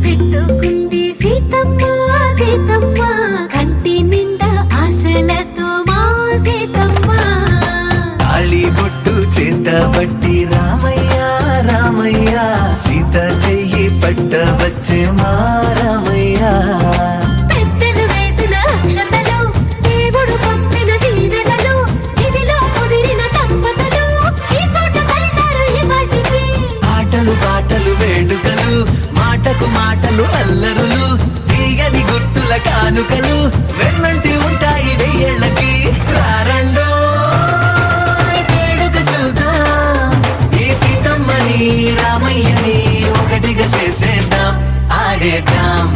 పెట్టుకుంది సీతమ్మ సీతమ్మ కంటి నిండా ఆశలతో మా సీతమ్మ తాళి బొట్టు చేతబట్టి రామయ్య రామయ్య సీత చెయ్యి పట్టవచ్చే మా రామయ్య పెద్దలు వేసిన అక్షతలు దేవుడు పంపిన దీవెనలు ఇవిలో కుదిరిన దంపతులు ఈ చోట కలిసారు ఈ వాటికి ఆటలు పాటలు వేడుకలు మాటకు మాటలు అల్లరులు తీయని గుట్టుల కానుకలు వెన్నంటి ఉంటాయి వెయ్యేళ్ళకి రారండో వేడుక చూద్దాం ఈ సీతమ్మని రామయ్యని ఒకటిగా చేసేద్దాం ఆడేద్దాం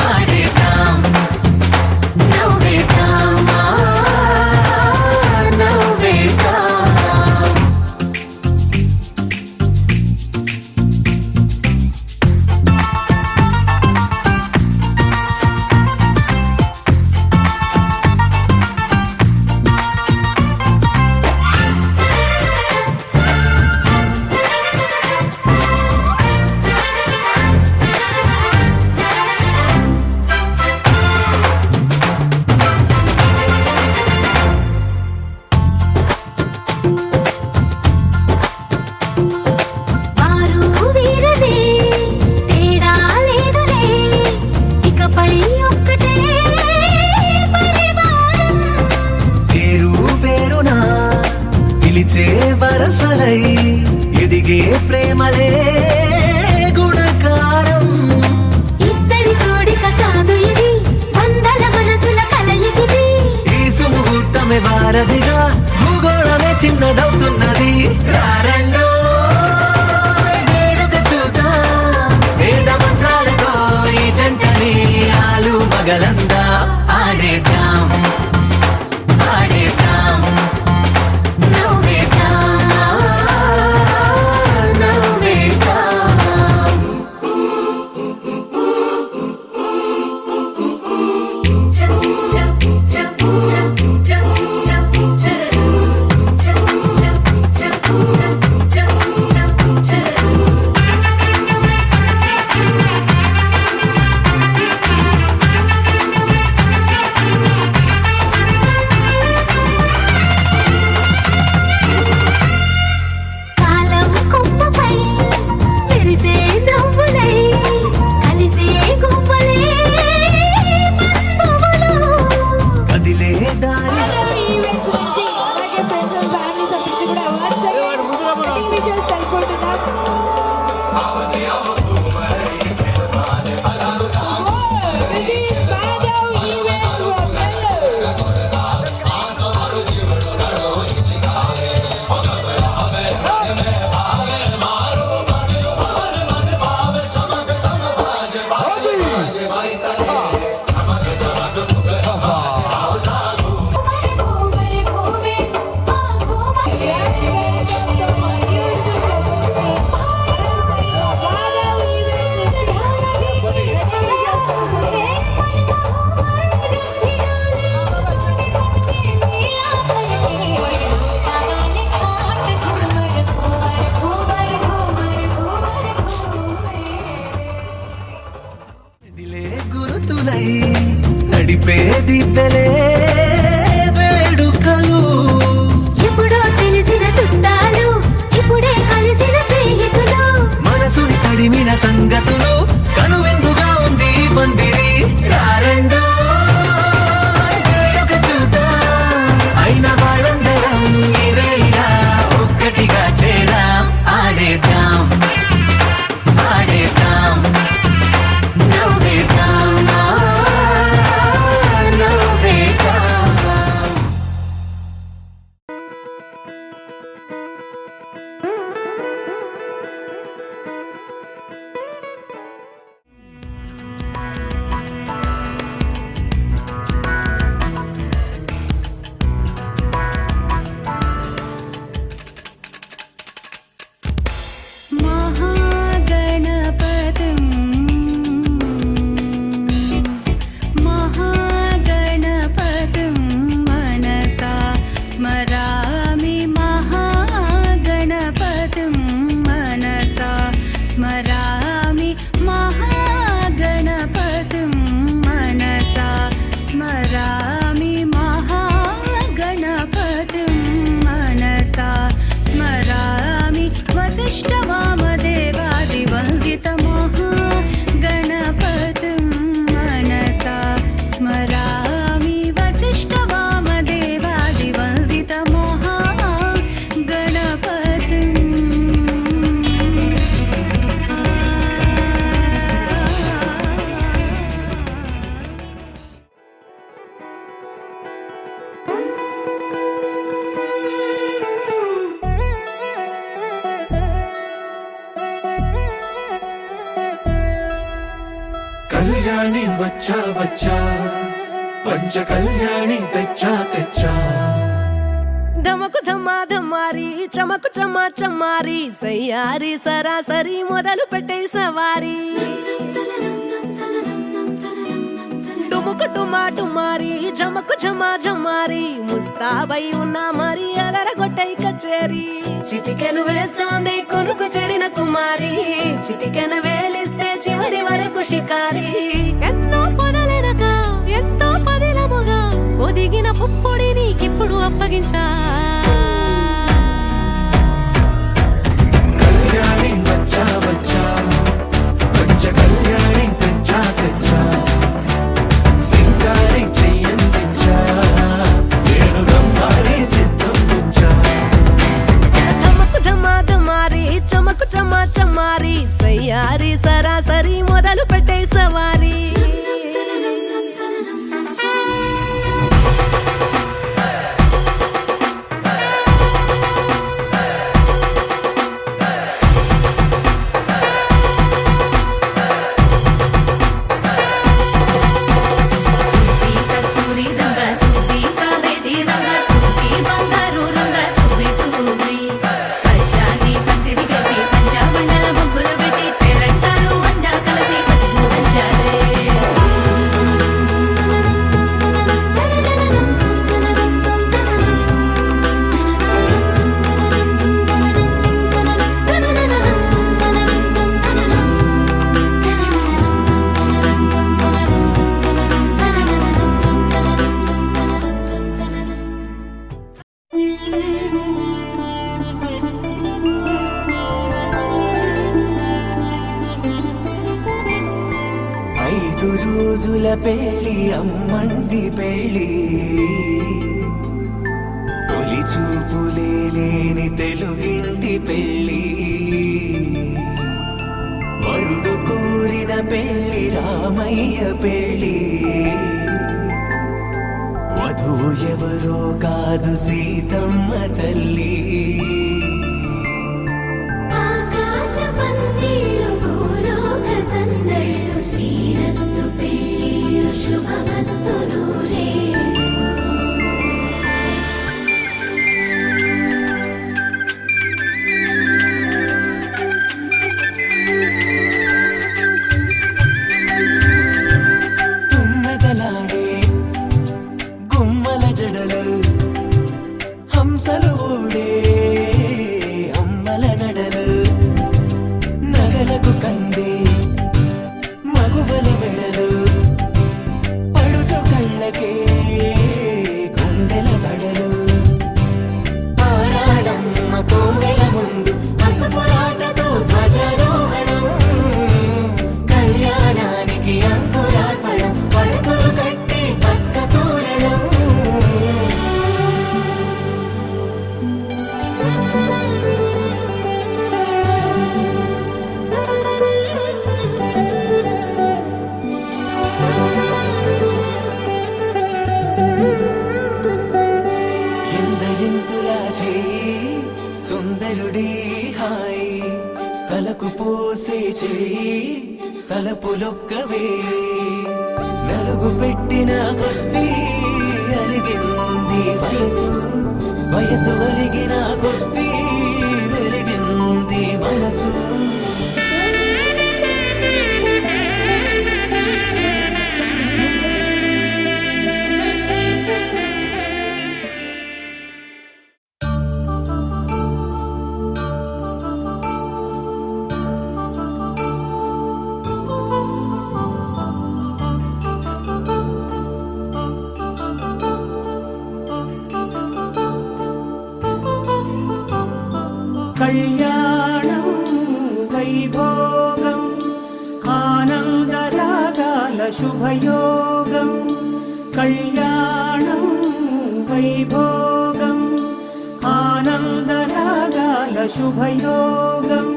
ఆడేద్దాం నవ్వేద్దాం నవ్వేద్దాం వారు వీరనే తేడా లేదులే ఇకపై ఒక్కటే పరివారం పేరు పేరునా పిలిచే వరసలై ఎదిగే ప్రేమలే గుణకారం ఇద్దరి కోడిక కాదు ఇది వందల మనసుల కలయికిది ఈ సుముహూర్తమే వారధిగా భూగోళమే చిన్నదవుతున్నది రారండో వేడుక చూద్దాం వేద మంత్రాలతో ఈ జంటని ఆలు మగలందా ఆడేద్దాం ఆడేద్దాం నవ్వేద్దాం నవ్వేద్దాం కాలం కొమ్మపై మెరిసే నవ్వులై కలిసే గువ్వలే బంధువులు కదిలే దారి కదిలే గురుతులై నడిపే దిబ్బలే వేడుకలు ఎప్పుడో తెలిసిన చుట్టాలు ఇప్పుడే కలిసిన స్నేహితులు మనసుని తడిమిన సంగతులు కనువిందుగా ఉంది ఈ పందిరి రారండో వేడుక చూద్దాం అయిన వాళ్ళందరం ఈ వేళ ఒక్కటిగా చేరాం ఆడేద్దాం ఆడేద్దాం నవ్వేద్దాం నవ్వేద్దాం महागणपतिं मनसा स्मरामि महागणपतिं मनसा स्मरामि वसिष्ठवामदेवादिवन्दितमहागणपतिं मनसा स्मरामि वसिष्ठवामदेवादिवन्दितमहागणपतिम् కళ్యాణి వచ్చా వచ్చా పంచ కళ్యాణి తెచ్చా తెచ్చా ధమకు ధమా ధమారి చమకు చమా చమారి సయ్యారి సరాసరి మొదలు పెట్టే సవారి డుముకు డుమా డుమారి జమకు ఝమా ఝమారి ముస్తాబై ఉన్నా మరి అదరగొట్టై కచేరి చిటికెను వేస్తోంది కొనుకు చెడిన కుమారి చిటికెను వేలిస్తే చివరి వరకు షికారి ఎన్నో పొదలెనక ఎంతో పదిలముగా ఒదిగిన పుప్పొడి నీకిప్పుడు అప్పగించా కళ్యాణి వచ్చా వచ్చా పంచ కళ్యాణి తెచ్చా తెచ్చా సింగారి చెయ్యందించా నేను గమ్మారి సిద్ధం ఉంచా ధమకు ధమా ధమారి చమకు చమా చమారి సయ్యారి సరాసరి మొదలు పెట్టే సవారి కస్తూరి రంగ సుబ్బి కావేరి రంగ సుబ్బి బంగారు రంగ సుబ్బి సుబ్బి కళ్యాణి పందిరి వేసి పంచామండల ముగ్గులు పెట్టి పేరంటారు అందా కలిసి పసుపు పంచాలే ఐదు రోజుల పెళ్లి అమ్మండి పెళ్లి తొలి చూపులే లేని తెలుగింటి పెళ్లి వరుడు కోరిన పెళ్లి రామయ్య పెళ్లి వధువు ఎవరో కాదు సీతమ్మ తల్లి ఆకాశ పందిళ్ళు భూలోక సందళ్ళు శ్రీరస్తు పెళ్ళిళ్ళు శుభమస్తు నూరేళ్ళు తుమ్మెదలాడే గుమ్మల జడలు హంసలు ఊడే అమ్మల నడలు నగలకు కంది మగువల మెడలు పడుచు కళ్ళకే గుండెల తడలు పారాడమ్మ కోవెల ముందు పసుపురాటతో ధ్వజారోహణం కళ్యాణానికి అంకురార్పణం పడకలు కట్టి పచ్చ తోరణం ఎందరింతులా చేయి సుందరుడి హాయి తలకు పోసే చేయి తలపులొక్కవే నలుగు పెట్టిన కొద్దీ అలిగింది వయసు వయసు ఒలిగిన కొద్దీ వెలిగింది మనసు శుభయోగం కళ్యాణం వైభోగం ఆనందరాగాల శుభయోగం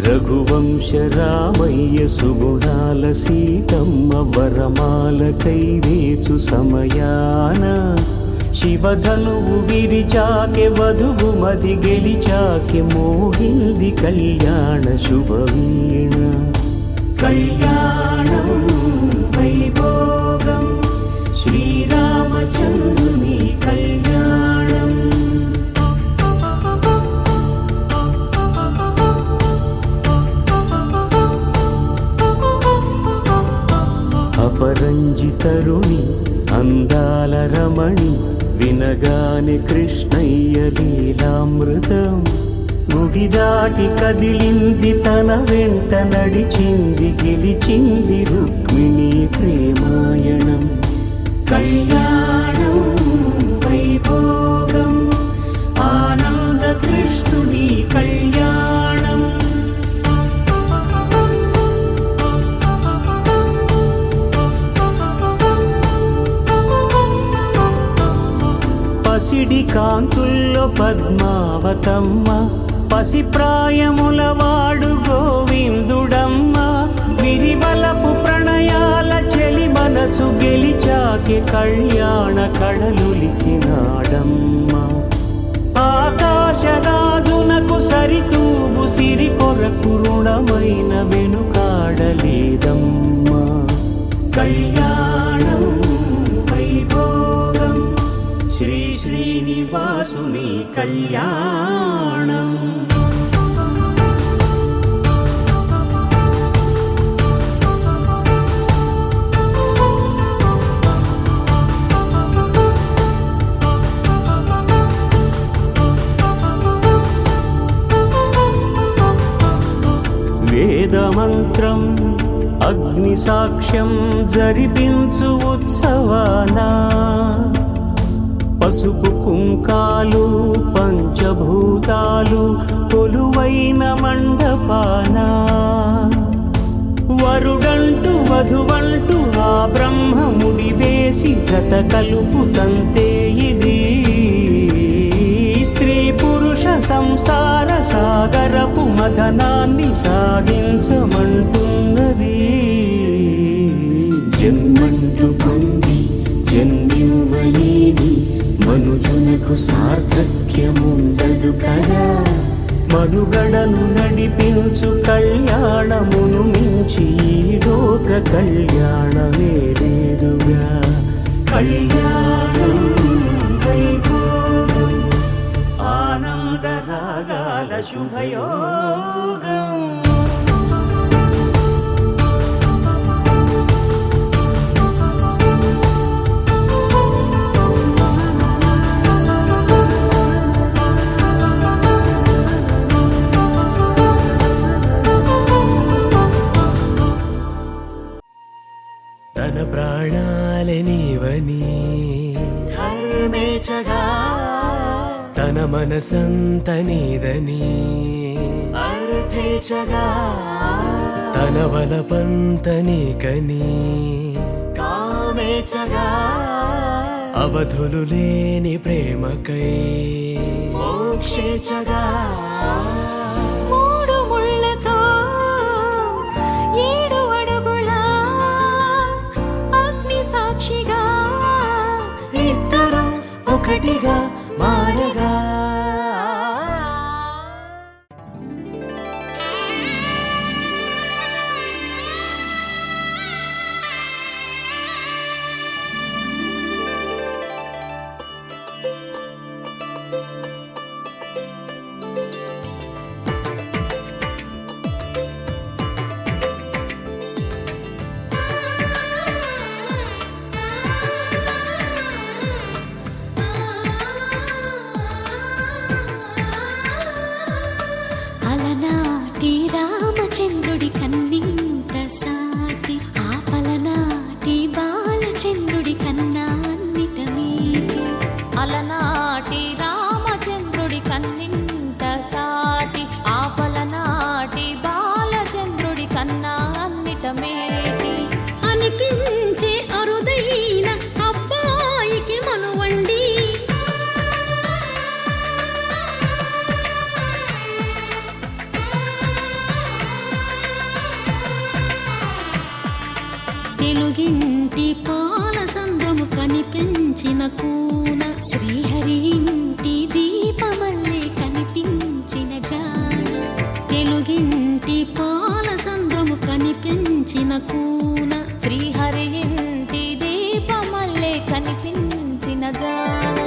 రఘువంశ రామయ్య సుగుణాల సీతమ్మ వరమాల కైవేచు సమయాన శివధనువు విరిచాకె వధువు మది గెలిచాకె మోగింది కళ్యాణ శుభవీణ కళ్యాణం వైభోగం శ్రీరామచంద్రుని కళ్యాణం అపరంజి తరుణి అందాల రమణి వినగానే కృష్ణయ్య లీలామృతం గుడి దాటి కదిలింది తన వెంట నడిచింది గెలిచింది రుక్మిణి ప్రేమాయణం కళ్యాణం వైభోగం ఆనంద కృష్ణుని కళ్యాణం పసిడి కాంతుల్లో పద్మావతమ్మ పసిప్రాయముల వాడు గోవిందుడమ్మ విరివలపు ప్రణయాల చెలి మనసు గెలిచాకే కళ్యాణ కళలులికినాడమ్మ ఆకాశరాజునకు సరితూబు సిరి కొరకు రుణమైన వెనుకాడలేదమ్మ కళ్యాణం వైభోగం శ్రీ శ్రీనివాసుని కళ్యాణం వేదమంత్రం అగ్ని సాక్ష్యం జరిపించు ఉత్సవానా పసుపు కుంకాలు పంచభూతాలు కొలువైన మండపాన వరుడంటూ వధువంటూ ఆ బ్రహ్మముడి వేసి గత కలుపు తంతే ఇది స్త్రీ పురుష సంసార సాగరపు మథనాన్ని సాగించమంటున్నది జన్మంటూ పొంది జన్మివ్వలేని మనుజునకు సార్థక్యముండదు కదా మనుగడను నడిపించు కళ్యాణమును మించి లోక కళ్యాణమే లేదుగా కళ్యాణం వైభోగం ఆనందరాగాల శుభయోగం తన ప్రాణాలనివని ధర్మేచగా తన మనసంత నీదని అర్థేచగా తన వలపంత నీకని కామేచగా అవధులు లేని ప్రేమకై మోక్షేచగా మూడు ముళ్ళతో 7 అడుగుల అగ్ని సాక్షిగా ఇద్దరు ఒకటిగా మారగా అలనాటి రామచంద్రుడి కన్నింత సాటి ఆపలనాటి బాలచంద్రుడి కన్నా అన్నిట మీటి అలనాటి రామచంద్రుడి కన్నింత సాటి ఆపలనాటి బాలచంద్రుడి కన్నా అన్నిట మేటి అనిపించ తెలుగింటి పాల సంద్రము కనిపించిన కూన శ్రీహరి ఇంటి దీపమల్లే కనిపించిన జాన తెలుగింటి పాల సంద్రము కనిపించిన కూన శ్రీహరి ఇంటి దీపమల్లే కనిపించిన జాన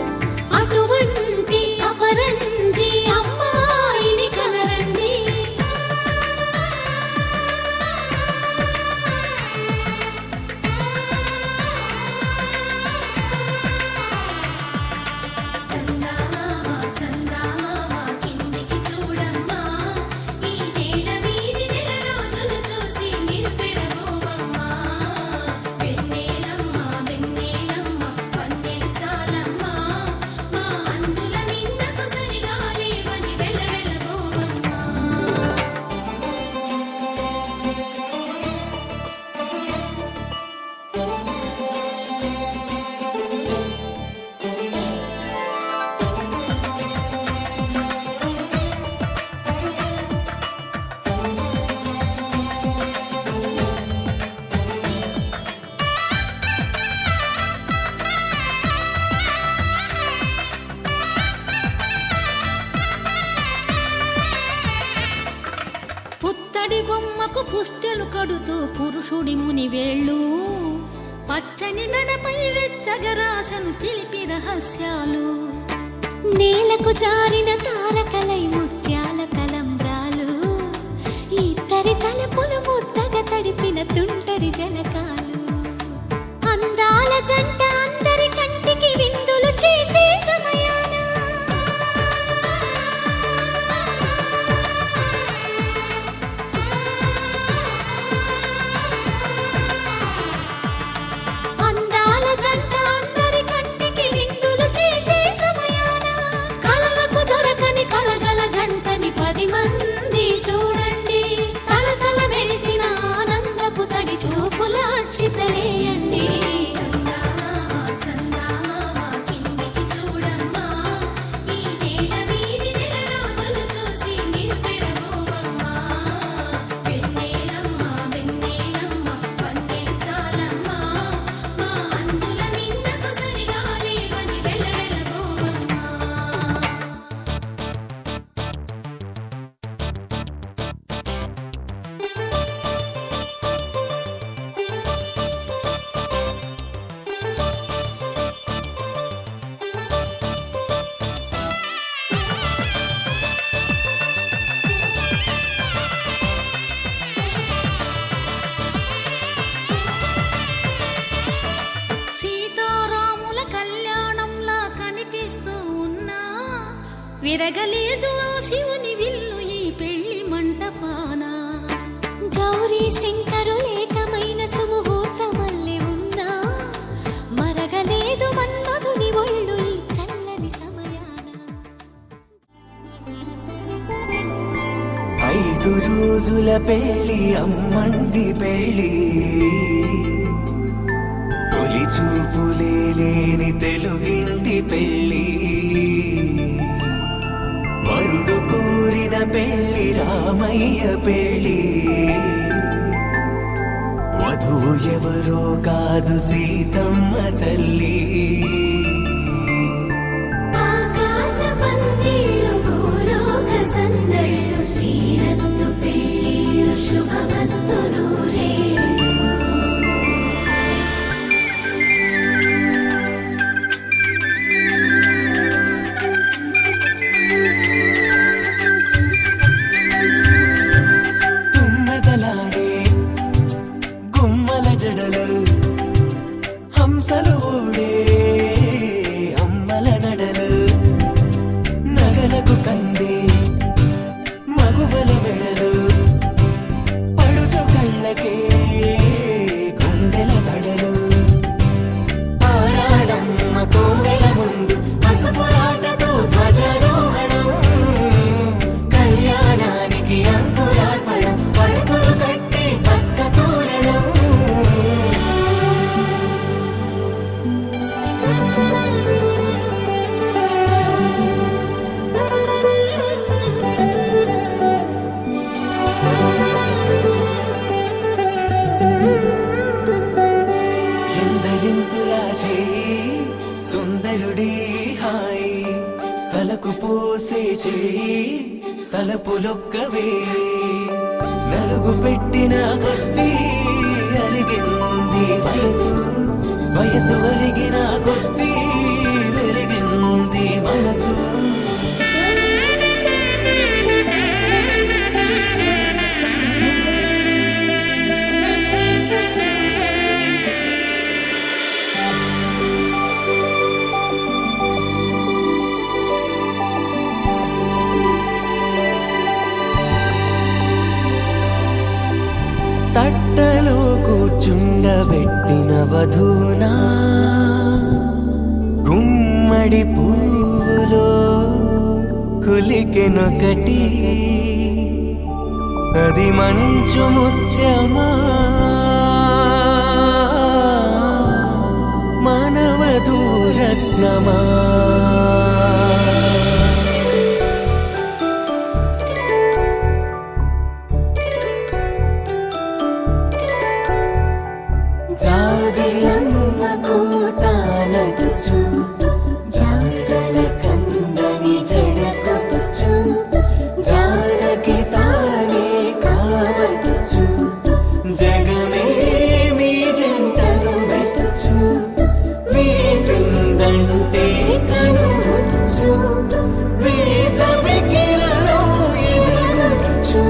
అటువంటి అపరంజి అమ్మాయిని కనరండి చందమామ చందమామ కిందికి చూడమ్మా ఈ నేల వీధి నెల రోజులు చూసి నివ్వెరబోవమ్మా వెన్నెలమ్మ వెన్నెలమ్మ వన్నెలు చాలమ్మా మా అందుల మిన్నకు సరిగా లేవని వెలవెలబోవమ్మా పుత్తడి బొమ్మకు పుస్తెలు కడుతూ పురుషుడి ముని వేళ్ళు పచ్చని నడపై వెచ్చగరాసను చిలిపి రహస్యాలు నేలకు జారిన తారకలై ముత్యాల తలంబ్రాలు ఇద్దరి తలపులు ముద్దగా తడిపిన తుంటరి జలకాలు అందాల జంట అందరి కంటికి విందులు చేసే సమయాన అందాల జంట అందరి కంటికి విందులు చేసే సమయాన కలలకు దొరకని కలగల జంటని 10 మంది చూడండి తలతల మెరిసిన ఆనందపు తడి చూపుల అక్షితలేయండి చందమామ చందమామ కిందికి చూడమ్మా ఈ నేల వీధి నెల రోజులు చూసి నివ్వెరబోవమ్మా వెన్నెలమ్మ వెన్నెలమ్మ వన్నెలు చాలమ్మా మా అందుల మిన్నకు సరిగా లేవని వెలవెలబోవమ్మా సీతారాముల కళ్యాణంలా కనిపిస్తూ ఉన్నా విరగలేదు ఆ శివుని విల్లు ఈ పెళ్లి మంటపాన గౌరీ శంకరులేకమైన సుముహూర్తమల్లె ఉన్నా మరగలేదు మన్మధుని ఒళ్ళు ఈ చల్లని సమయాన 5 రోజుల పెళ్లి అమ్మండి పెళ్లి తొలి చూపులే లేని తెలుగింటి పెళ్లి వరుడు కోరిన పెళ్లి రామయ్య పెళ్లి వధువు ఎవరో కాదు సీతమ్మ తల్లి ఆకాశ పందిళ్ళు భూలోక సందళ్ళు శ్రీరస్తు పెళ్ళిళ్ళు శుభమస్తు నూరేళ్ళు తుమ్మెదలాడే గుమ్మల జడలు హంసలు ఊడే అమ్మల నడలు నగలకు కంది మగువల మెడలు పడుచు కళ్ళకే గుండెల తడలు ఆరాడమ్మ కోవెల ముందు పసుపురాటతో ధ్వజారోహణం కళ్యాణానికి అంకురార్పణం పడుకులు కట్టి పచ్చ తోరణం సుందరుడి హాయి తలకు పోసే చేయి తలపులొక్కవే నలుగు పెట్టిన కొద్దీ అలిగింది వయసు వయసు ఒరిగిన కొద్దీ వెలిగింది మనసు తట్టలో కూర్చుండబెట్టిన వధూనా గుమ్మడి పువ్వులో కులికెనొకటి అది మంచు ముత్యమా మానవధూరత్నమా జాబిలమ్మ కూతానదుచు జాడల కందని జడకొచ్చు జానకి తానే కావదుచు జగమే మీ జంటను వెతుచు వీసిందంటే కనువచ్చు వీసవి కిరణం ఎదుగుచు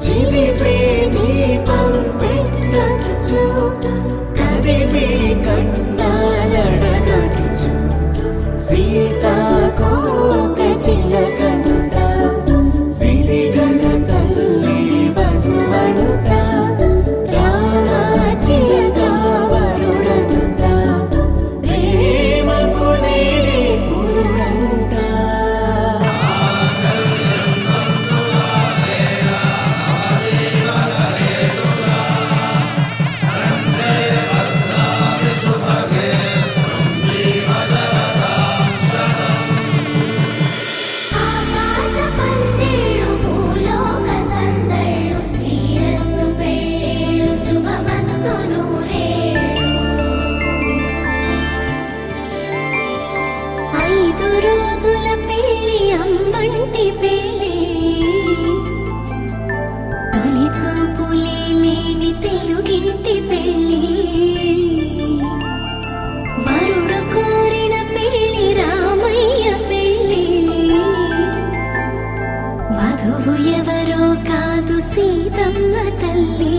చిదిపే దీపం పెట్టచ్చు కదిపి కన్నాలడగచ్చు సీతాకోక చిలకనుత సిరిగల తల్లి వధువనుత రామాచిలక వరుడనుత ప్రేమకు నేడే పురుడంట ఆకాశ పందిళ్ళు భూలోక సందళ్ళు శ్రీరస్తు పెళ్ళిళ్ళు శుభమస్తు నూరేళ్ళు 5 రోజుల పెళ్ళి అమ్మంటి పెళ్ళి తొలి చూపులే లేని తెలుగింటి పెళ్ళి వరుడు కోరిన పెళ్ళి రామయ్య పెళ్ళి వధువు ఎవరో కాదు సీతమ్మ తల్లి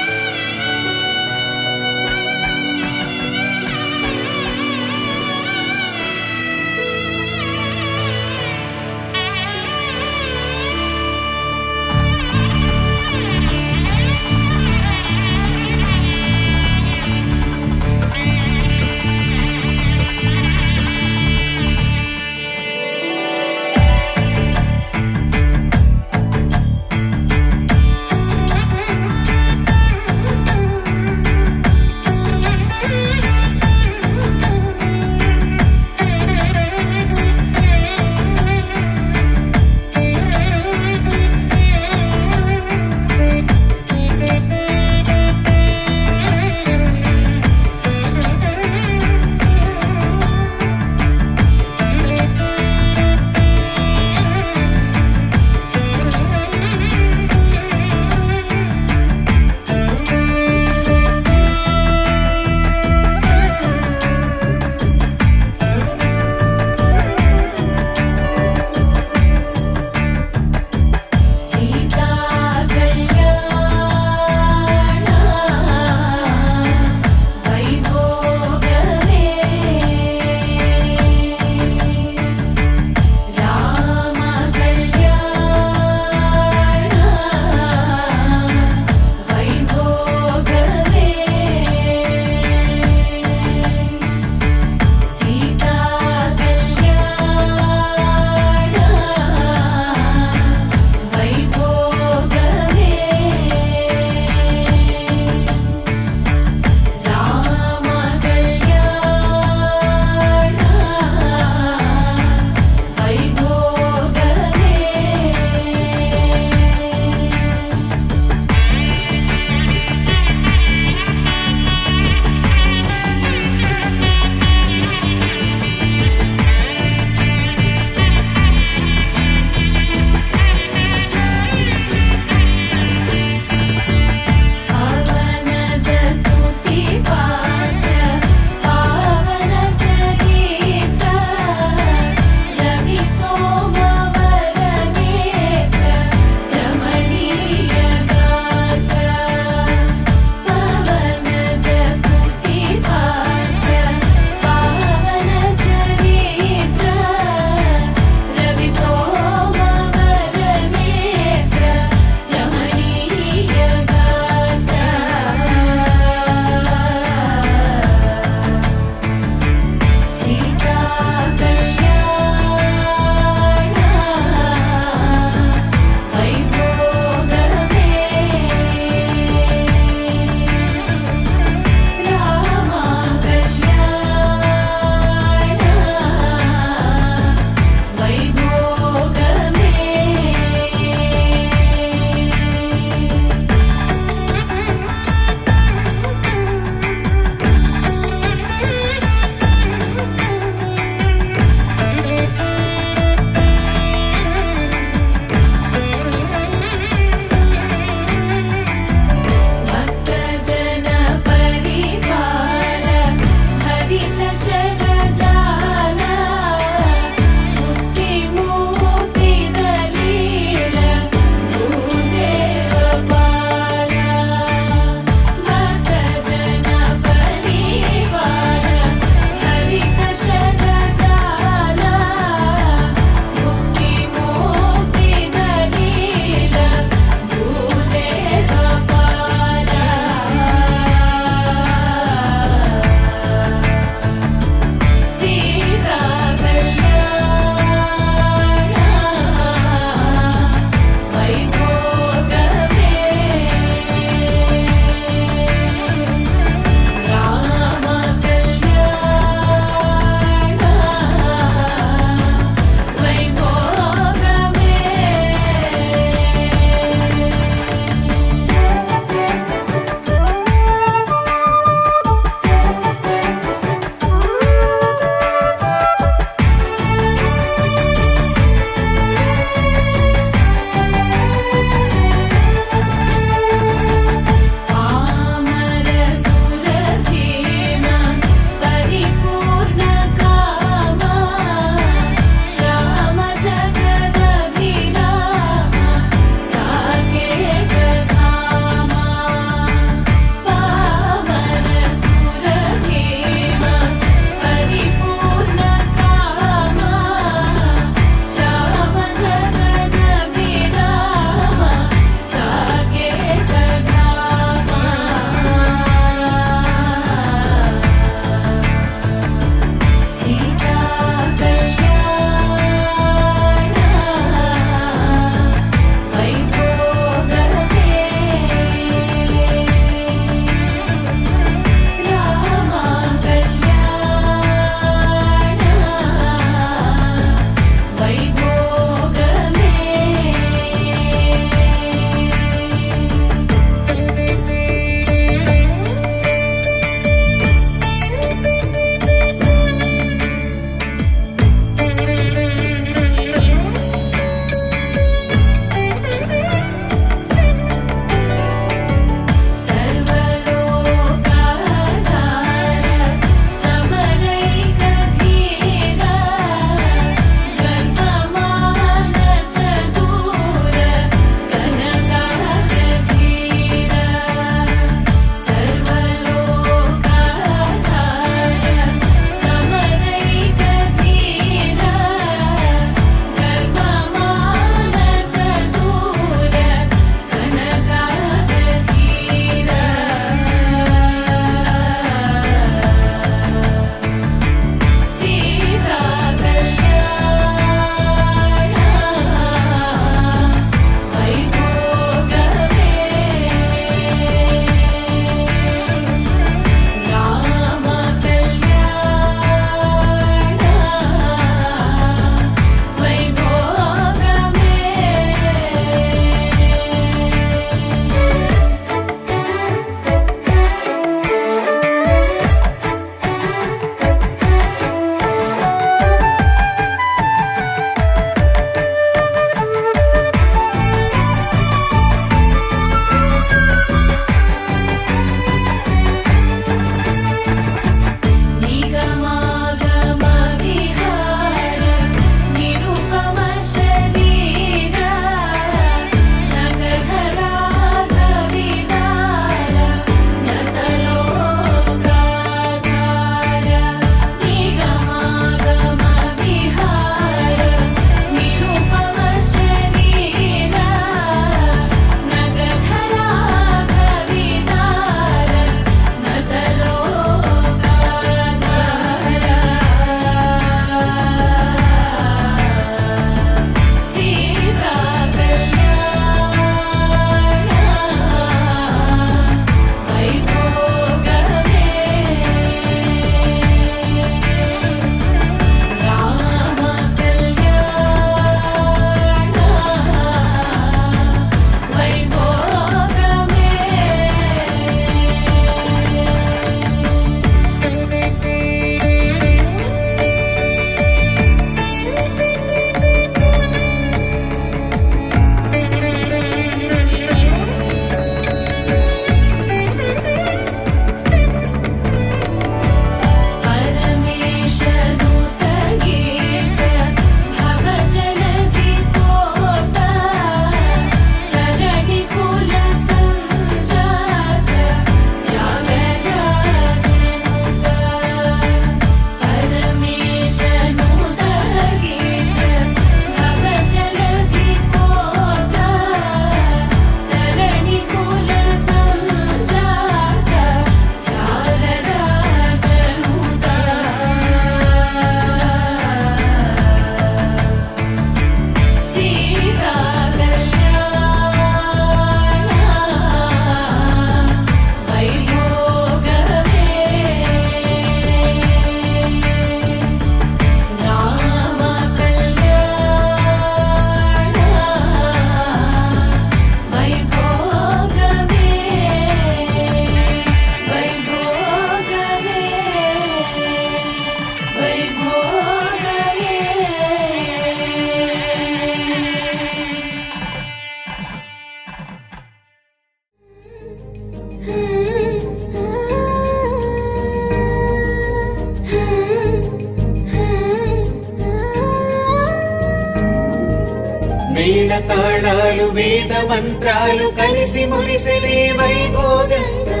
మేళ తాళాలు వేద మంత్రాలు కలిసి మురిసెనే వైభోగంగా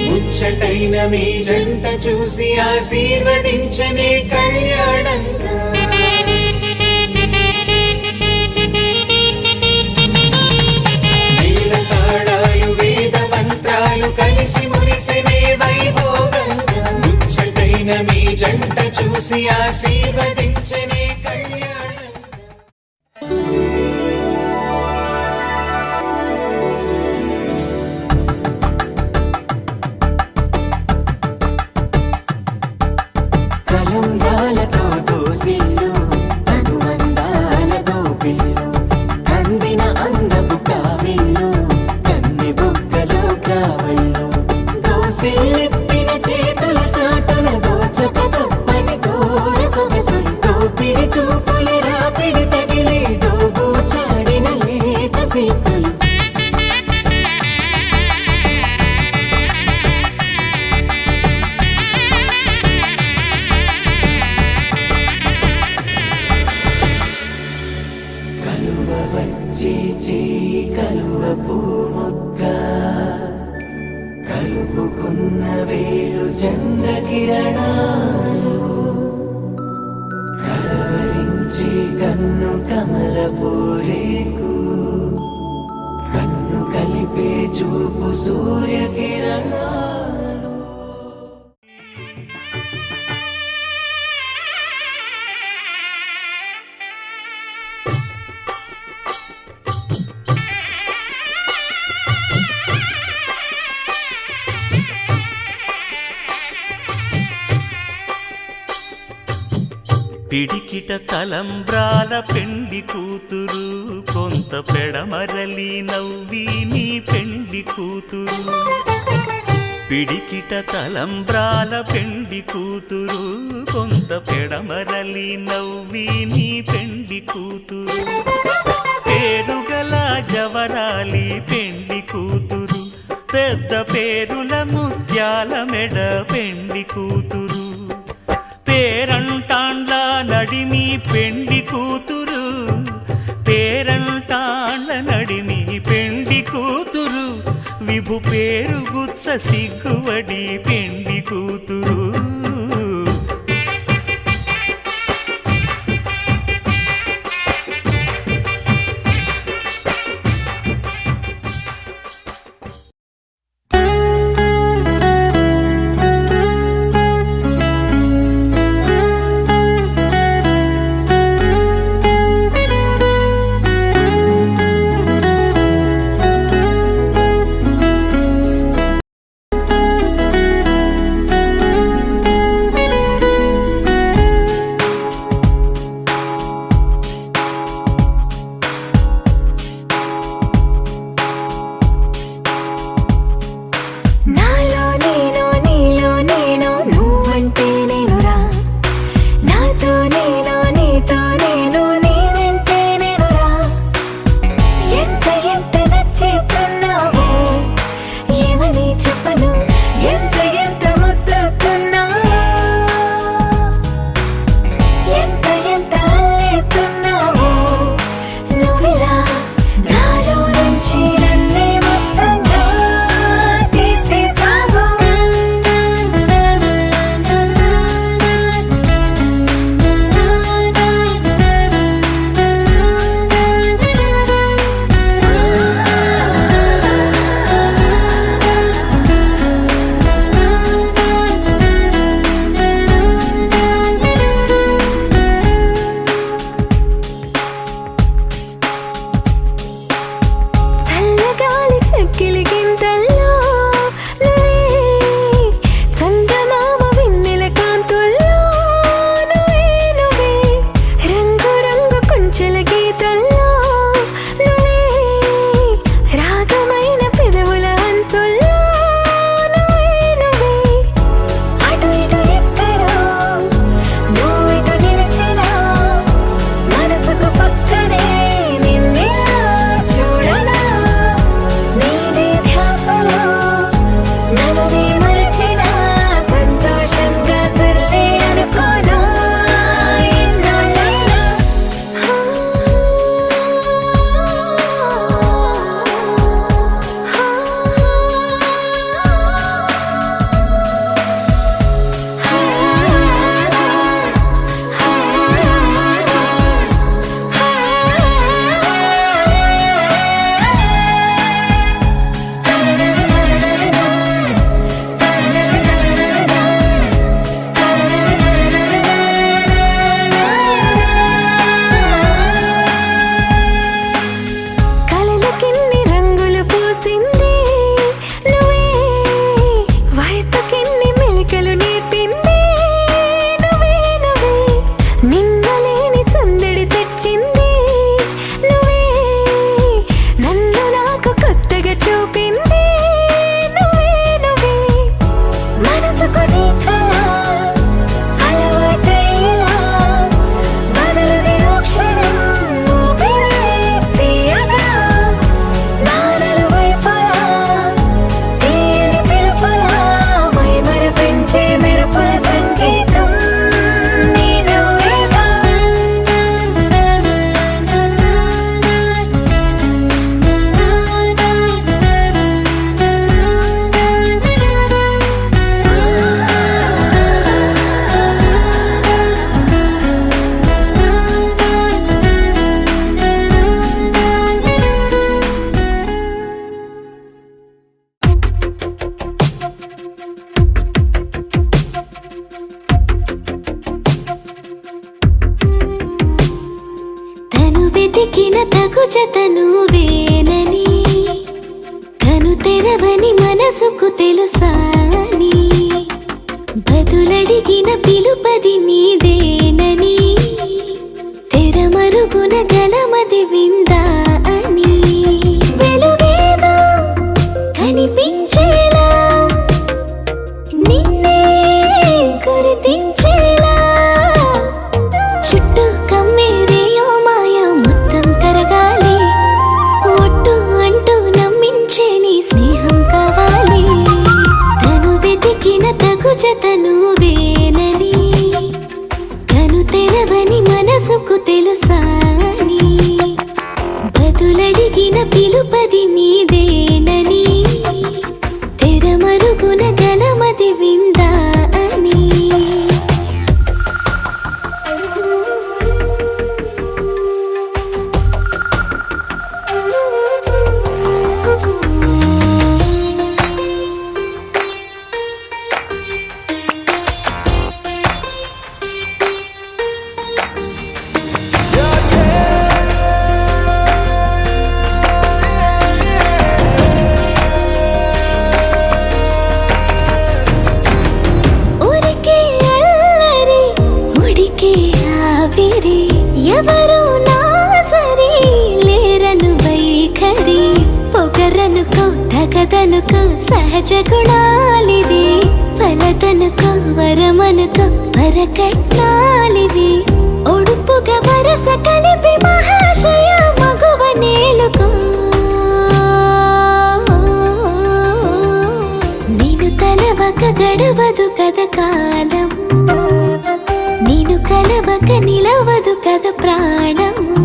ముచ్చటైన మీ జంట చూసి ఆశీర్వదించనే కళ్యాణంగా మేళ తాళాలు వేద మంత్రాలు కలిసి మురిసెనే వైభోగంగా ముచ్చటైన మీ జంట చూసి ఆశీర్వదించనే కళ్యాణంగా కలంబ్రాలతో దోసిళ్ళు అనుబంధాలతో పిల్లు కందిన అందపు కావిళ్ళు కన్నె బుగ్గలో క్రావళ్ళు దోసిల్లెత్తిన చేతుల చాటున దోచక తప్పని దూర సొగసులు దోపిడి చూపుల రాపిడి తగిలి దోబూచాడిన లేత సీపులు కలువ వచ్చే చేయి కలువ పూమొక్క కలుపుకున్న వేలు చంద్రకిరణాలు కలవరించే కన్ను కమల పూరేకు కన్ను కలిపే చూపు సూర్యకిరణాలు పిడికిట తలంబ్రాల పెండి కూతురు కొంత పెడమరలి నవ్వి నీ పెండి కూతురు పిడికిట తలంబ్రాల పెండి కూతురు కొంత పెడమరలి నవ్వి నీ పెండి కూతురు పేరుగల జవరాలి పెండి కూతురు పెద్ద పేరుల ముత్యాల మెడ పెండి కూతురు పేరంటాండ్ల నడిమి పెండి కూతురు పేరంటాండ్ల నడిమి పెండి కూతురు విభు పేరు గుత్స సిగ్గువడి పెండి కూతురు నాకు కొత్తగా చూపింది నువ్వే నువ్వే మనసుకు నీ కళ అలవాటయ్యేలా బదులుని ఓ క్షణం ఊపిరే తీయగా నా నలువైపులా తీయని పిలుపులా మైమరపించే మెరుపుల సంగీతం నీ నువ్వేగా తను వెతికిన తగు జత నువ్వేనని కను తెరవని మనసుకు తెలుసాని బదులడిగిన పిలుపది నీదేనని తెరమరుగున గలమది విందా అని వెలుగేదో కనిపించేలా నిన్నే గుర్తించేలా చుట్టూ కమ్మేరేయో మాయో మొత్తం కరగాలి ఒట్టు అంటూ నమ్మించే నీ స్నేహం కావాలి తను వెతికిన తగు జత నువ్వేనని కను తెరవని మనసుకు తెలుసాని బదులడిగిన పిలుపది నీదేనని తెరమరుగున గలమది విందా అని ఊరికే అల్లరి ఉడికే ఆవిరి ఎవరు నా సరి లేరను వైఖరి పొగరనుకో తగదనుకో సహజ గుణాలివి ఫలదనుకో వరమనుకో వరకట్నాలివి ఒడుపుగా వరస కలిపి మహాశయ మగువ నేలుకో నీను తలవక గడవదు కద కాలము నీను కలవక నిలవదు కద ప్రాణము